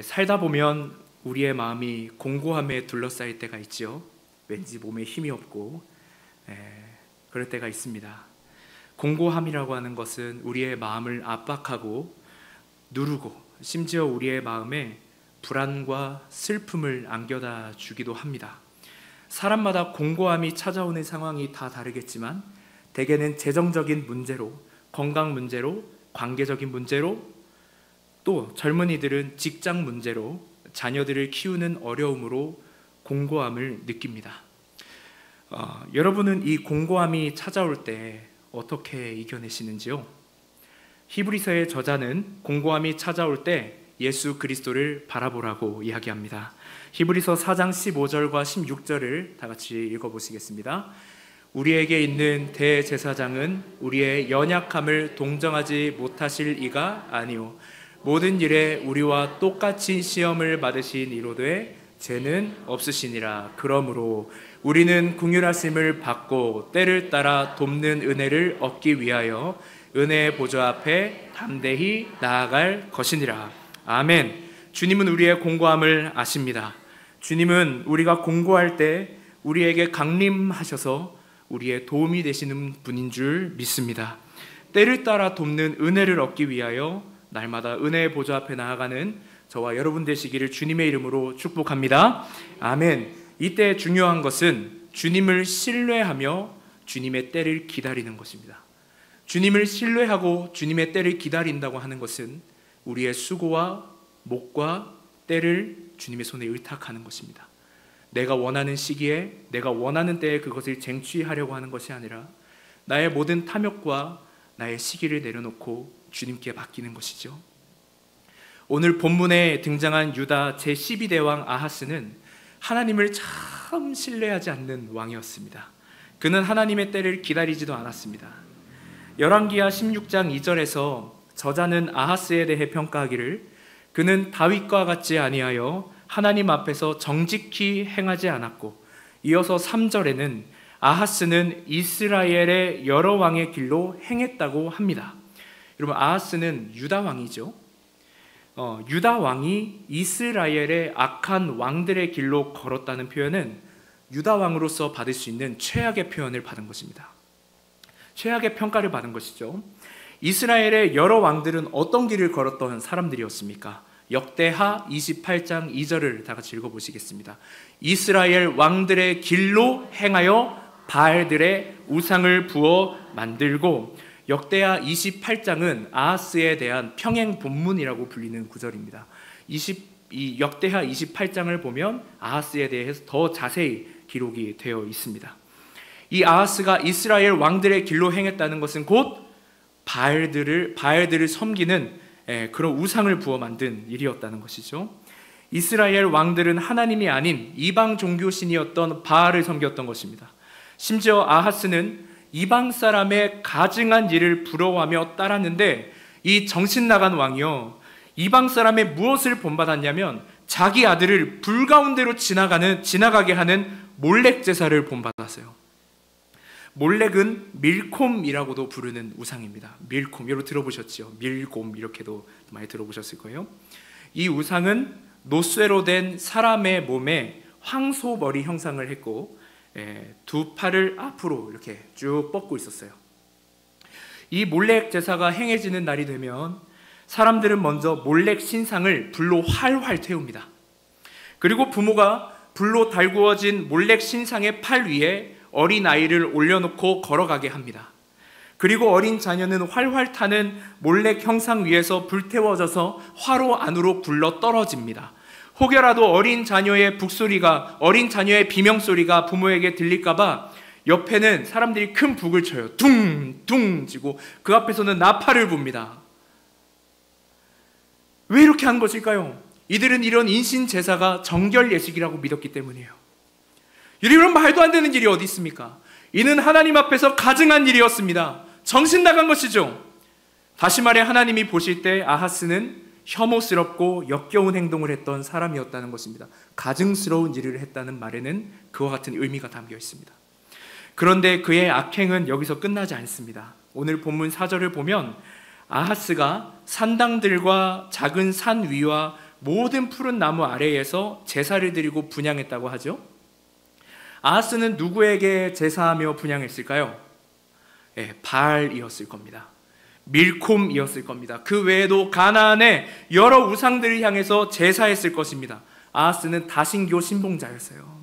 살다 보면 우리의 마음이 공고함에 둘러싸일 때가 있지요. 왠지 몸에 힘이 없고 그럴 때가 있습니다. 공고함이라고 하는 것은 우리의 마음을 압박하고 누르고 심지어 우리의 마음에 불안과 슬픔을 안겨다 주기도 합니다. 사람마다 공고함이 찾아오는 상황이 다 다르겠지만 대개는 재정적인 문제로, 건강 문제로, 관계적인 문제로, 또 젊은이들은 직장 문제로, 자녀들을 키우는 어려움으로 공고함을 느낍니다. 여러분은 이 공고함이 찾아올 때 어떻게 이겨내시는지요? 히브리서의 저자는 공고함이 찾아올 때 예수 그리스도를 바라보라고 이야기합니다. 히브리서 4장 15절과 16절을 다 같이 읽어보시겠습니다. 우리에게 있는 대제사장은 우리의 연약함을 동정하지 못하실 이가 아니오 모든 일에 우리와 똑같이 시험을 받으신 이로되 죄는 없으시니라. 그러므로 우리는 긍휼하심을 받고 때를 따라 돕는 은혜를 얻기 위하여 은혜의 보좌 앞에 담대히 나아갈 것이니라. 아멘. 주님은 우리의 공고함을 아십니다. 주님은 우리가 공고할 때 우리에게 강림하셔서 우리의 도움이 되시는 분인 줄 믿습니다. 때를 따라 돕는 은혜를 얻기 위하여 날마다 은혜의 보좌 앞에 나아가는 저와 여러분 되시기를 주님의 이름으로 축복합니다. 아멘. 이때 중요한 것은 주님을 신뢰하며 주님의 때를 기다리는 것입니다. 주님을 신뢰하고 주님의 때를 기다린다고 하는 것은 우리의 수고와 목과 때를 주님의 손에 의탁하는 것입니다. 내가 원하는 시기에 내가 원하는 때에 그것을 쟁취하려고 하는 것이 아니라 나의 모든 탐욕과 나의 시기를 내려놓고 주님께 맡기는 것이죠. 오늘 본문에 등장한 유다 제12대 왕 아하스는 하나님을 참 신뢰하지 않는 왕이었습니다. 그는 하나님의 때를 기다리지도 않았습니다. 열왕기하 16장 2절에서 저자는 아하스에 대해 평가하기를 그는 다윗과 같지 아니하여 하나님 앞에서 정직히 행하지 않았고, 이어서 3절에는 아하스는 이스라엘의 여러 왕의 길로 행했다고 합니다. 여러분, 아하스는 유다 왕이죠. 유다 왕이 이스라엘의 악한 왕들의 길로 걸었다는 표현은 유다 왕으로서 받을 수 있는 최악의 표현을 받은 것입니다. 최악의 평가를 받은 것이죠. 이스라엘의 여러 왕들은 어떤 길을 걸었던 사람들이었습니까? 역대하 28장 2절을 다 같이 읽어보시겠습니다. 이스라엘 왕들의 길로 행하여 바알들의 우상을 부어 만들고, 역대하 28장은 아하스에 대한 평행 본문이라고 불리는 구절입니다. 이 역대하 28장을 보면 아하스에 대해서 더 자세히 기록이 되어 있습니다. 이 아하스가 이스라엘 왕들의 길로 행했다는 것은 곧 바알들을 섬기는 그런 우상을 부어 만든 일이었다는 것이죠. 이스라엘 왕들은 하나님이 아닌 이방 종교신이었던 바알을 섬겼던 것입니다. 심지어 아하스는 이방 사람의 가증한 일을 부러워하며 따랐는데, 이 정신 나간 왕이요, 이방 사람의 무엇을 본받았냐면 자기 아들을 불 가운데로 지나가게 하는 몰렉 제사를 본받았어요. 몰렉은 밀콤이라고도 부르는 우상입니다. 밀콤, 여러분 들어보셨죠? 밀곰, 이렇게도 많이 들어보셨을 거예요. 이 우상은 노쇠로 된 사람의 몸에 황소머리 형상을 했고, 두 팔을 앞으로 이렇게 쭉 뻗고 있었어요. 이 몰렉 제사가 행해지는 날이 되면 사람들은 먼저 몰렉 신상을 불로 활활 태웁니다. 그리고 부모가 불로 달구어진 몰렉 신상의 팔 위에 어린 아이를 올려놓고 걸어가게 합니다. 그리고 어린 자녀는 활활 타는 몰렉 형상 위에서 불태워져서 화로 안으로 굴러 떨어집니다. 혹여라도 어린 자녀의 북소리가, 어린 자녀의 비명소리가 부모에게 들릴까봐 옆에는 사람들이 큰 북을 쳐요. 둥둥 지고 그 앞에서는 나팔을 붑니다. 왜 이렇게 한 것일까요? 이들은 이런 인신 제사가 정결 예식이라고 믿었기 때문이에요. 이런 말도 안 되는 일이 어디 있습니까? 이는 하나님 앞에서 가증한 일이었습니다. 정신 나간 것이죠. 다시 말해 하나님이 보실 때 아하스는 혐오스럽고 역겨운 행동을 했던 사람이었다는 것입니다. 가증스러운 일을 했다는 말에는 그와 같은 의미가 담겨 있습니다. 그런데 그의 악행은 여기서 끝나지 않습니다. 오늘 본문 4절을 보면 아하스가 산당들과 작은 산 위와 모든 푸른 나무 아래에서 제사를 드리고 분향했다고 하죠. 아하스는 누구에게 제사하며 분향했을까요? 바알이었을 겁니다. 밀콤이었을 겁니다. 그 외에도 가나안의 여러 우상들을 향해서 제사했을 것입니다. 아하스는 다신교 신봉자였어요.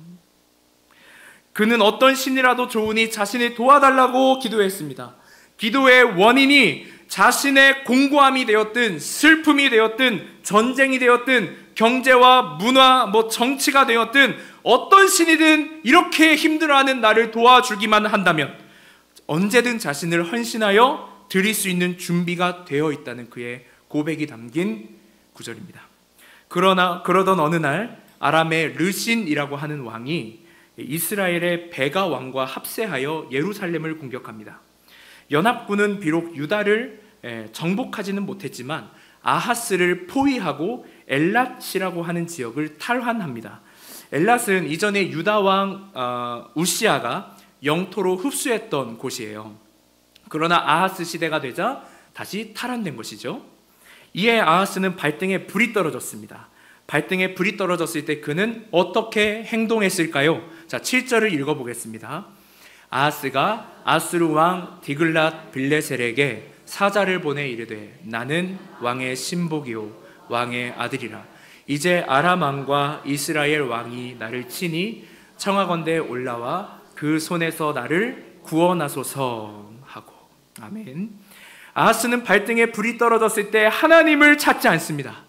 그는 어떤 신이라도 좋으니 자신을 도와달라고 기도했습니다. 기도의 원인이 자신의 공고함이 되었든 슬픔이 되었든 전쟁이 되었든 경제와 문화, 정치가 되었든 어떤 신이든 이렇게 힘들어하는 나를 도와주기만 한다면 언제든 자신을 헌신하여 드릴 수 있는 준비가 되어 있다는 그의 고백이 담긴 구절입니다. 그러던 어느 날 아람의 르신이라고 하는 왕이 이스라엘의 베가 왕과 합세하여 예루살렘을 공격합니다. 연합군은 비록 유다를 정복하지는 못했지만 아하스를 포위하고 엘랏이라고 하는 지역을 탈환합니다. 엘랏은 이전에 유다 왕 우시아가 영토로 흡수했던 곳이에요. 그러나 아하스 시대가 되자 다시 탈환된 것이죠. 이에 아하스는 발등에 불이 떨어졌습니다. 발등에 불이 떨어졌을 때 그는 어떻게 행동했을까요? 자, 7절을 읽어보겠습니다. 아하스가 아수르 왕 디글랏 빌레셀에게 사자를 보내 이르되 나는 왕의 신복이요 왕의 아들이라. 이제 아람 왕과 이스라엘 왕이 나를 치니 청하건대 올라와 그 손에서 나를 구원하소서 하고. 아멘. 아하스는 발등에 불이 떨어졌을 때 하나님을 찾지 않습니다.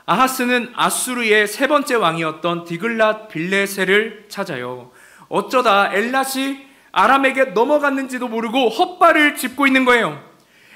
아하스는 아수르의 세 번째 왕이었던 디글랏 빌레셀을 찾아요. 어쩌다 엘랏이 아람에게 넘어갔는지도 모르고 헛발을 짚고 있는 거예요.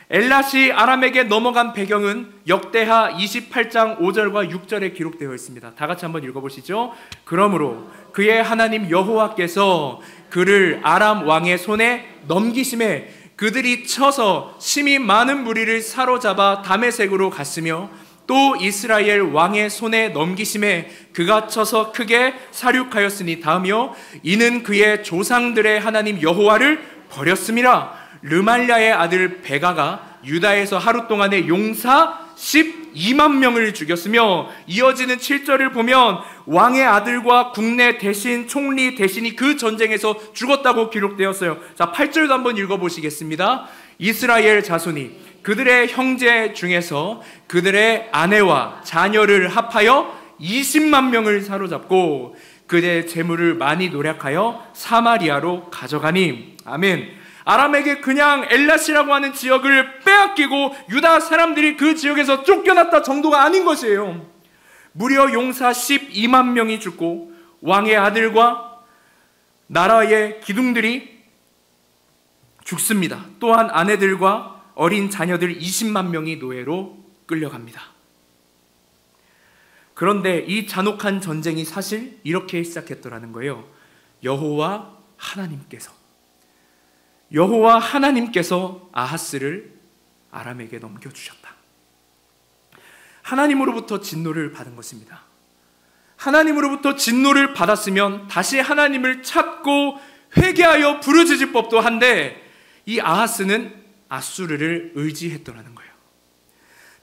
엘랏이 아람에게 넘어간 배경은 역대하 28장 5절과 6절에 기록되어 있습니다. 다 같이 한번 읽어보시죠. 그러므로 그의 하나님 여호와께서 그를 아람 왕의 손에 넘기심에 그들이 쳐서 심히 많은 무리를 사로잡아 다메섹으로 갔으며 또 이스라엘 왕의 손에 넘기심에 그가 쳐서 크게 사륙하였으니 다음이요 이는 그의 조상들의 하나님 여호와를 버렸음이라. 르말랴의 아들 베가가 유다에서 하루 동안에 용사 12만 명을 죽였으며 이어지는 7절을 보면 왕의 아들과 국내 대신 총리 대신이 그 전쟁에서 죽었다고 기록되었어요. 자, 8절도 한번 읽어보시겠습니다. 이스라엘 자손이 그들의 형제 중에서 그들의 아내와 자녀를 합하여 20만 명을 사로잡고 그들의 재물을 많이 노략하여 사마리아로 가져가니. 아멘. 아람에게 그냥 엘랏이라고 하는 지역을 빼앗기고 유다 사람들이 그 지역에서 쫓겨났다 정도가 아닌 것이에요. 무려 용사 12만 명이 죽고 왕의 아들과 나라의 기둥들이 죽습니다. 또한 아내들과 어린 자녀들 20만 명이 노예로 끌려갑니다. 그런데 이 잔혹한 전쟁이 사실 이렇게 시작했더라는 거예요. 여호와 하나님께서 아하스를 아람에게 넘겨주셨다. 하나님으로부터 진노를 받은 것입니다. 하나님으로부터 진노를 받았으면 다시 하나님을 찾고 회개하여 부르짖을 법도 한데 이 아하스는 아수르를 의지했더라는 거예요.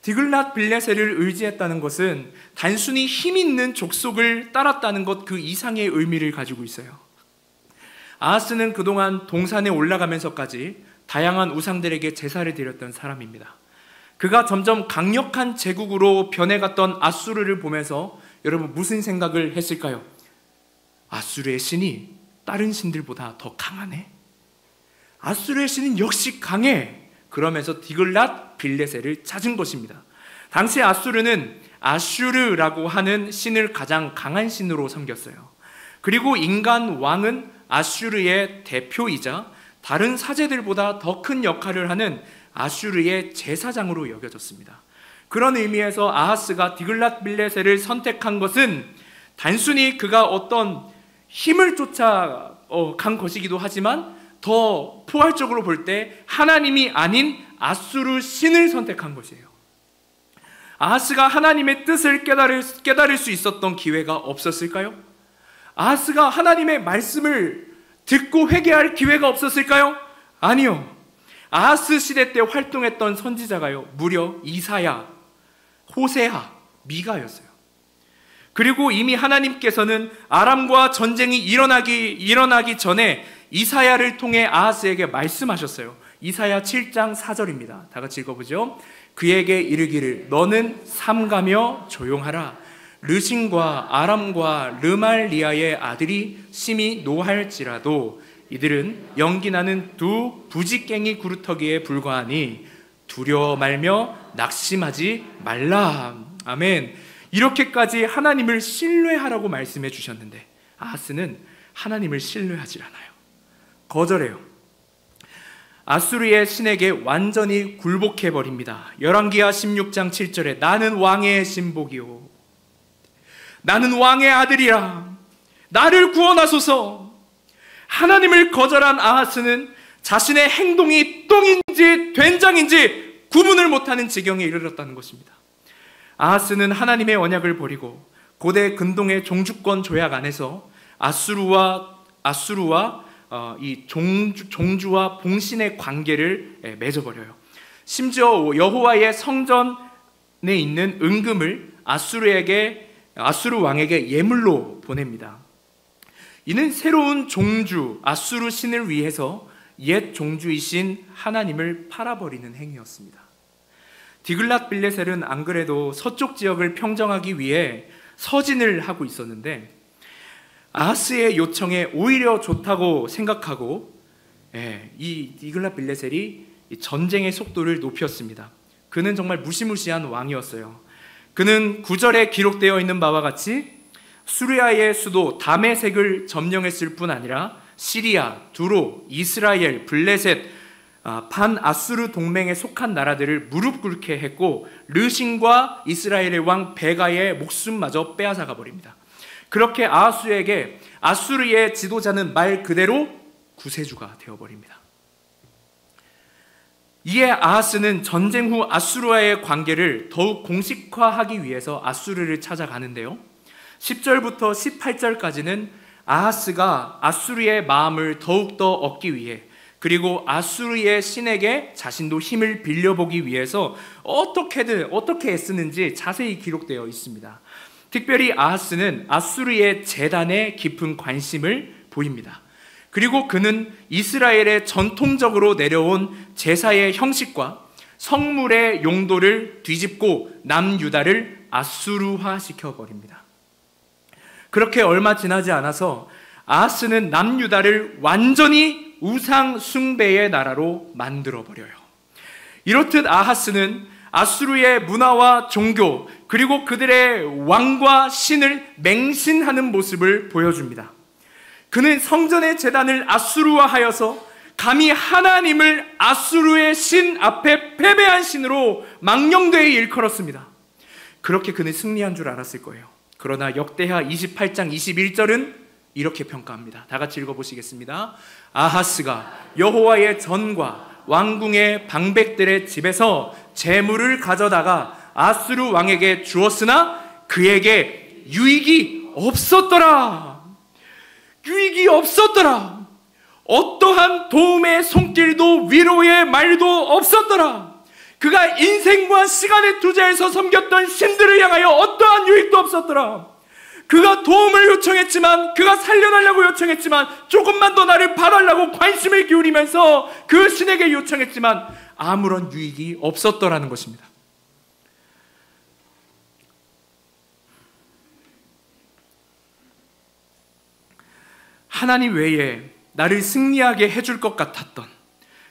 디글랏 빌레셀을 의지했다는 것은 단순히 힘 있는 족속을 따랐다는 것 그 이상의 의미를 가지고 있어요. 아하스는 그동안 동산에 올라가면서까지 다양한 우상들에게 제사를 드렸던 사람입니다. 그가 점점 강력한 제국으로 변해갔던 아수르를 보면서 여러분 무슨 생각을 했을까요? 아수르의 신이 다른 신들보다 더 강하네? 아수르의 신은 역시 강해. 그러면서 디글랏 빌레셀을 찾은 것입니다. 당시 아수르는 아슈르라고 하는 신을 가장 강한 신으로 섬겼어요. 그리고 인간 왕은 아슈르의 대표이자 다른 사제들보다 더 큰 역할을 하는 아슈르의 제사장으로 여겨졌습니다. 그런 의미에서 아하스가 디글랏 빌레셀을 선택한 것은 단순히 그가 어떤 힘을 쫓아 간 것이기도 하지만 더 포괄적으로 볼 때 하나님이 아닌 아수르 신을 선택한 것이에요. 아하스가 하나님의 뜻을 깨달을 수 있었던 기회가 없었을까요? 아하스가 하나님의 말씀을 듣고 회개할 기회가 없었을까요? 아니요. 아하스 시대 때 활동했던 선지자가요 무려 이사야, 호세아, 미가였어요. 그리고 이미 하나님께서는 아람과 전쟁이 일어나기 전에 이사야를 통해 아하스에게 말씀하셨어요. 이사야 7장 4절입니다. 다 같이 읽어보죠. 그에게 이르기를 너는 삼가며 조용하라. 르신과 아람과 르말리아의 아들이 심히 노할지라도 이들은 연기나는 두 부지깽이 구루터기에 불과하니 두려워 말며 낙심하지 말라. 아멘. 이렇게까지 하나님을 신뢰하라고 말씀해 주셨는데 아하스는 하나님을 신뢰하지 않아요. 거절해요. 아수르의 신에게 완전히 굴복해 버립니다. 열왕기하 16장 7절에 나는 왕의 신복이요 나는 왕의 아들이라 나를 구원하소서. 하나님을 거절한 아하스는 자신의 행동이 똥인지 된장인지 구분을 못하는 지경에 이르렀다는 것입니다. 아하스는 하나님의 언약을 버리고 고대 근동의 종주권 조약 안에서 아수르와 이 종주와 봉신의 관계를 맺어버려요. 심지어 여호와의 성전에 있는 은금을 아수르 왕에게 예물로 보냅니다. 이는 새로운 종주 아수르 신을 위해서 옛 종주이신 하나님을 팔아버리는 행위였습니다. 디글랏 빌레셀은 안 그래도 서쪽 지역을 평정하기 위해 서진을 하고 있었는데 아하스의 요청에 오히려 좋다고 생각하고 이 디글랏 빌레셀이 전쟁의 속도를 높였습니다. 그는 정말 무시무시한 왕이었어요. 그는 9절에 기록되어 있는 바와 같이 수리아의 수도 다메섹을 점령했을 뿐 아니라 시리아, 두로, 이스라엘, 블레셋, 반아수르 동맹에 속한 나라들을 무릎 꿇게 했고 르신과 이스라엘의 왕 베가의 목숨마저 빼앗아가 버립니다. 그렇게 아하스에게 아수르의 지도자는 말 그대로 구세주가 되어버립니다. 이에 아하스는 전쟁 후 아수르와의 관계를 더욱 공식화하기 위해서 아수르를 찾아가는데요, 10절부터 18절까지는 아하스가 아수르의 마음을 더욱더 얻기 위해 그리고 아수르의 신에게 자신도 힘을 빌려보기 위해서 어떻게 애쓰는지 자세히 기록되어 있습니다. 특별히 아하스는 아수르의 제단에 깊은 관심을 보입니다. 그리고 그는 이스라엘의 전통적으로 내려온 제사의 형식과 성물의 용도를 뒤집고 남유다를 아수르화 시켜버립니다. 그렇게 얼마 지나지 않아서 아하스는 남유다를 완전히 우상 숭배의 나라로 만들어버려요. 이렇듯 아하스는 아수르의 문화와 종교 그리고 그들의 왕과 신을 맹신하는 모습을 보여줍니다. 그는 성전의 제단을 아수르화하여서 감히 하나님을 아수르의 신 앞에 패배한 신으로 망령되이 일컬었습니다. 그렇게 그는 승리한 줄 알았을 거예요. 그러나 역대하 28장 21절은 이렇게 평가합니다. 다 같이 읽어보시겠습니다. 아하스가 여호와의 전과 왕궁의 방백들의 집에서 재물을 가져다가 아수르 왕에게 주었으나 그에게 유익이 없었더라. 유익이 없었더라. 어떠한 도움의 손길도 위로의 말도 없었더라. 그가 인생과 시간을 투자해서 섬겼던 신들을 향하여 어떠한 유익도 없었더라. 그가 도움을 요청했지만, 그가 살려달라고 요청했지만, 조금만 더 나를 봐달라고 관심을 기울이면서 그 신에게 요청했지만 아무런 유익이 없었더라는 것입니다. 하나님 외에 나를 승리하게 해줄 것 같았던,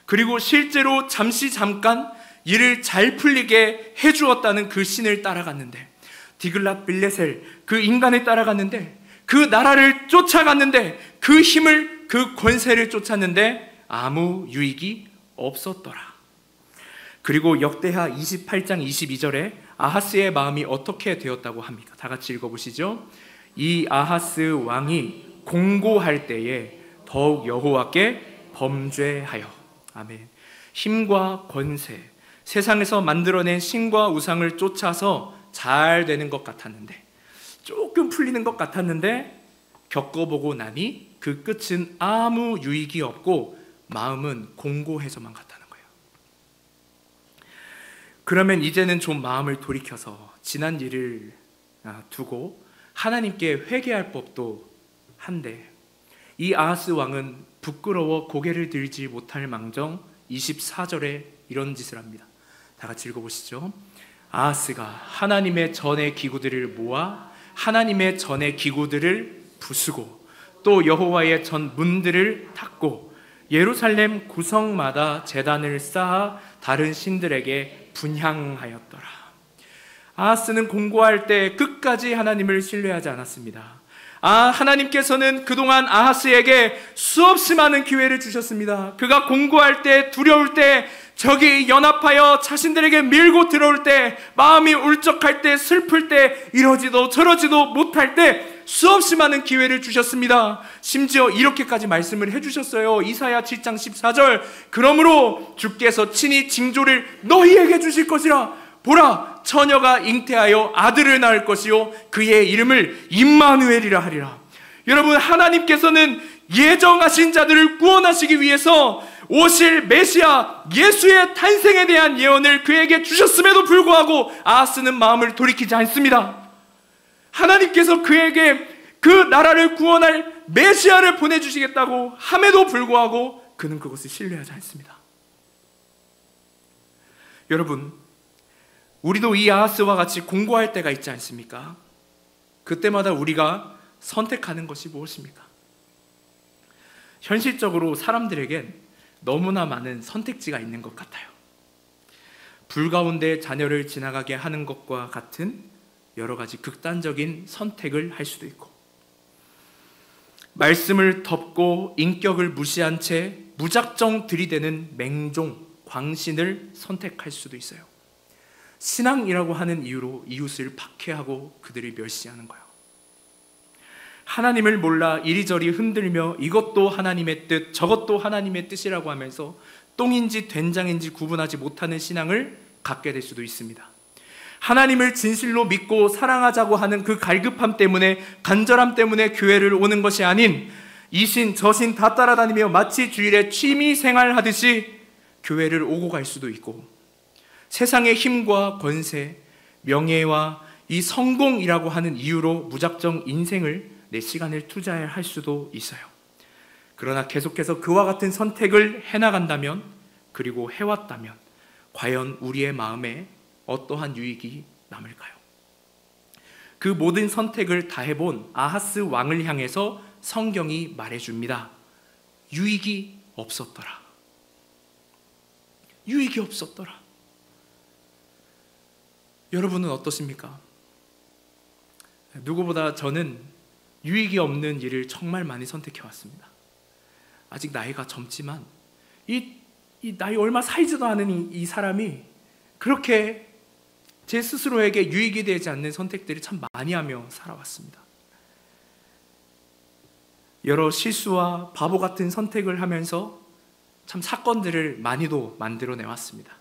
그리고 실제로 잠깐 일을 잘 풀리게 해주었다는 그 신을 따라갔는데, 디글랏 빌레셀 그 인간을 따라갔는데, 그 나라를 쫓아갔는데, 그 힘을, 그 권세를 쫓았는데 아무 유익이 없었더라. 그리고 역대하 28장 22절에 아하스의 마음이 어떻게 되었다고 합니까? 다 같이 읽어보시죠. 이 아하스 왕이 공고할 때에 더욱 여호와께 범죄하여. 아멘. 힘과 권세, 세상에서 만들어낸 신과 우상을 쫓아서 잘 되는 것 같았는데, 조금 풀리는 것 같았는데 겪어보고 나니 그 끝은 아무 유익이 없고 마음은 공고해서만 갔다는 거예요. 그러면 이제는 좀 마음을 돌이켜서 지난 일을 두고 하나님께 회개할 법도 한데, 이 아하스 왕은 부끄러워 고개를 들지 못할 망정 24절에 이런 짓을 합니다. 다 같이 읽어보시죠. 아하스가 하나님의 전의 기구들을 모아 하나님의 전의 기구들을 부수고 또 여호와의 전 문들을 닫고 예루살렘 구성마다 제단을 쌓아 다른 신들에게 분향하였더라. 아하스는 공고할 때 끝까지 하나님을 신뢰하지 않았습니다. 하나님께서는 그동안 아하스에게 수없이 많은 기회를 주셨습니다. 그가 공고할 때, 두려울 때, 적이 연합하여 자신들에게 밀고 들어올 때, 마음이 울적할 때, 슬플 때, 이러지도 저러지도 못할 때 수없이 많은 기회를 주셨습니다. 심지어 이렇게까지 말씀을 해주셨어요. 이사야 7장 14절, 그러므로 주께서 친히 징조를 너희에게 주실 것이라. 보라, 처녀가 잉태하여 아들을 낳을 것이요 그의 이름을 임마누엘이라 하리라. 여러분, 하나님께서는 예정하신 자들을 구원하시기 위해서 오실 메시아 예수의 탄생에 대한 예언을 그에게 주셨음에도 불구하고 아하스는 마음을 돌이키지 않습니다. 하나님께서 그에게 그 나라를 구원할 메시아를 보내주시겠다고 함에도 불구하고 그는 그것을 신뢰하지 않습니다. 여러분, 우리도 이 아하스와 같이 공고할 때가 있지 않습니까? 그때마다 우리가 선택하는 것이 무엇입니까? 현실적으로 사람들에겐 너무나 많은 선택지가 있는 것 같아요. 불 가운데 자녀를 지나가게 하는 것과 같은 여러 가지 극단적인 선택을 할 수도 있고, 말씀을 덮고 인격을 무시한 채 무작정 들이대는 맹종, 광신을 선택할 수도 있어요. 신앙이라고 하는 이유로 이웃을 박해하고 그들을 멸시하는 거예요. 하나님을 몰라 이리저리 흔들며 이것도 하나님의 뜻, 저것도 하나님의 뜻이라고 하면서 똥인지 된장인지 구분하지 못하는 신앙을 갖게 될 수도 있습니다. 하나님을 진실로 믿고 사랑하자고 하는 그 갈급함 때문에, 간절함 때문에 교회를 오는 것이 아닌 이신 저신 다 따라다니며 마치 주일에 취미 생활하듯이 교회를 오고 갈 수도 있고, 세상의 힘과 권세, 명예와 이 성공이라고 하는 이유로 무작정 인생을, 내 시간을 투자해야 할 수도 있어요. 그러나 계속해서 그와 같은 선택을 해나간다면, 그리고 해왔다면 과연 우리의 마음에 어떠한 유익이 남을까요? 그 모든 선택을 다 해본 아하스 왕을 향해서 성경이 말해줍니다. 유익이 없었더라. 유익이 없었더라. 여러분은 어떠십니까? 누구보다 저는 유익이 없는 일을 정말 많이 선택해왔습니다. 아직 나이가 젊지만 이 나이 얼마 살지도 않은 이 사람이 그렇게 제 스스로에게 유익이 되지 않는 선택들을 참 많이 하며 살아왔습니다. 여러 실수와 바보 같은 선택을 하면서 참 사건들을 많이도 만들어내왔습니다.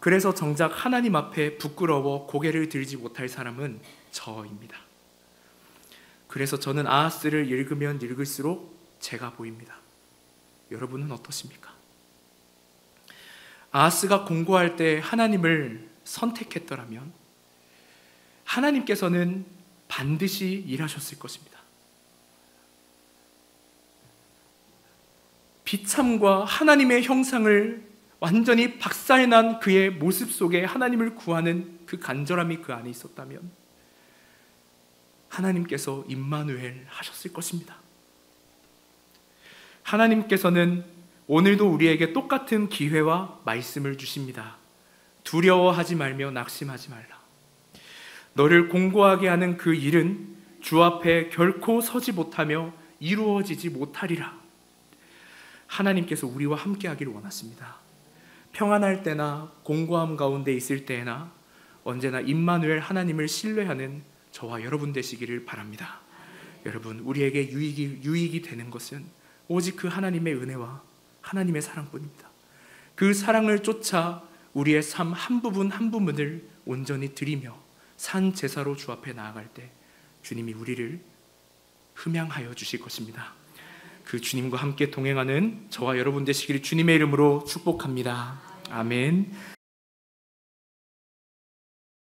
그래서 정작 하나님 앞에 부끄러워 고개를 들지 못할 사람은 저입니다. 그래서 저는 아하스를 읽으면 읽을수록 제가 보입니다. 여러분은 어떠십니까? 아하스가 공고할 때 하나님을 선택했더라면 하나님께서는 반드시 일하셨을 것입니다. 비참과 하나님의 형상을 완전히 박살난 그의 모습 속에 하나님을 구하는 그 간절함이 그 안에 있었다면 하나님께서 임마누엘 하셨을 것입니다. 하나님께서는 오늘도 우리에게 똑같은 기회와 말씀을 주십니다. 두려워하지 말며 낙심하지 말라. 너를 공고하게 하는 그 일은 주 앞에 결코 서지 못하며 이루어지지 못하리라. 하나님께서 우리와 함께 하기를 원하십니다. 평안할 때나 공고함 가운데 있을 때나 언제나 임마누엘 하나님을 신뢰하는 저와 여러분 되시기를 바랍니다. 여러분, 우리에게 유익이 되는 것은 오직 그 하나님의 은혜와 하나님의 사랑뿐입니다. 그 사랑을 쫓아 우리의 삶 한 부분 한 부분을 온전히 드리며 산 제사로 주 앞에 나아갈 때 주님이 우리를 흠양하여 주실 것입니다. 그 주님과 함께 동행하는 저와 여러분 되시기를 주님의 이름으로 축복합니다. 아멘.